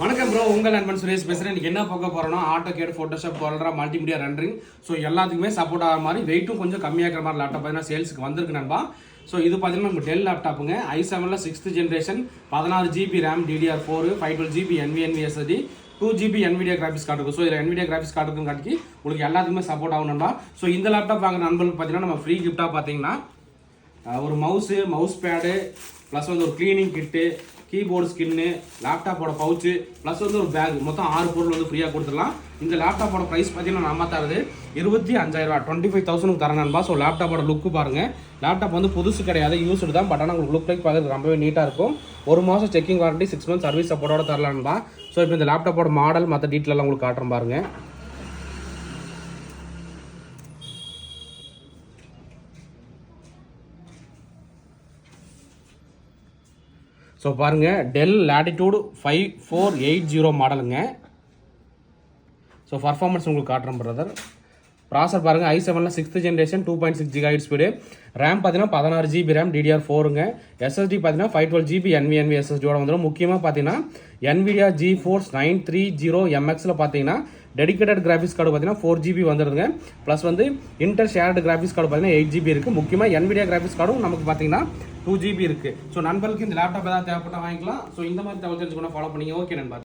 வணக்கம் ப்ரோ, உங்கள் நண்பன் சுரேஷ் பேசுகிறேன். இன்றைக்கி என்ன பார்க்க போகிறோன்னா AutoCAD, Photoshop, COREL, multimedia rendering. So எல்லாத்துக்குமே சப்போர்ட் ஆகிற மாதிரி வெயிட்டும் கொஞ்சம் கம்மியாகிற மாதிரி லேப்டாப் பார்த்தீங்கன்னா சேல்ஸுக்கு வந்திருக்கு நண்பா. ஸோ இது பார்த்தீங்கன்னா நம்ம டெல் லேப்டாப்புங்க. i7-6 generation, 16 GB RAM, DDR4, 512 GB NVMe SSD, 2 GB NVIDEA GRAPICS card இருக்கும். ஸோ இதில் NVIDEA GRAPICS கார்டு இருக்கும் காட்டிக்கு உங்களுக்கு எல்லாத்துக்குமே சப்போர்ட் ஆகும் நண்பா. ஸோ இந்த லேப்டாப் வாங்க நண்பர்களுக்கு பார்த்தீங்கன்னா நம்ம ஃப்ரீ கிஃப்டாக பார்த்தீங்கன்னா ஒரு மவுஸ் பேடு ப்ளஸ் வந்து ஒரு க்ளீனிங் கிட்டு, கீபோர்டு ஸ்கின்னு, லேப்டாப்போட பவுச்சு ப்ளஸ் வந்து ஒரு பேக், மொத்தம் 6 பொருள் வந்து ஃப்ரீயாக கொடுத்துடலாம். இந்த லேப்டாப்போட ப்ரைஸ் பார்த்தீங்கன்னா நம்ம தரது 25,000, 25,000 தரேன் நண்பா. ஸோ லேப்டாப்போட லுக்கு பாருங்கள். லேப்டாப் வந்து புதுசு கிடையாது, யூஸ்டு தான். பட் ஆனால் உங்களுக்கு லுக் லைக் பார்க்குறது ரொம்பவே நீட்டாக இருக்கும். 1 மாதம் செக்கிங் வாரண்டி, 6 months சர்வீஸ் சப்போர்ட்டோட தரலான்பா. ஸோ இப்போ இந்த லேப்டாப்போட மாடல் மற்ற டீட்டெயிலாம் உங்களுக்கு காட்டுறேன் பாருங்கள். ஸோ பாருங்கள், டெல் லாட்டிடியூட் 5480 மாடலுங்க. ஸோ பர்ஃபார்மன்ஸ் உங்களுக்கு காட்டுறேன் பிரதர். ப்ராசர் பாருங்கள், i7-6 generation, 2.6 GHz speed. RAM பார்த்தீங்கன்னா 16 GB RAM, DDR4ங்க. SSD பார்த்தீங்கன்னா 512 GB NVMe SSDயோட வந்துடும். முக்கியமாக பார்த்தீங்கன்னா NVIDIA GeForce 930MXல பார்த்தீங்கன்னா டெடிகேட்டட் கிராஃபிக்ஸ் கார்டு பார்த்தீங்கன்னா 4 GB வந்துடுதுங்க. ப்ளஸ் வந்து இன்டர் ஷேர்டு கிராஃபிக்ஸ் கார்டு பார்த்தீங்கன்னா 8 GB இருக்குது. முக்கியமாக NVIDIA கிராஃபிக்ஸ் கார்டும் நமக்கு பார்த்தீங்கன்னா 2 GB இருக்குது. ஸோ நண்பர்களுக்கு இந்த லேப்டாப் ஏதாவது தேவைப்பட்டால் வாங்கிக்கலாம். ஸோ இந்த மாதிரி தகவல் தெரிஞ்சுக்கணும், ஃபாலோ பண்ணிங்க. ஓகே நண்பா.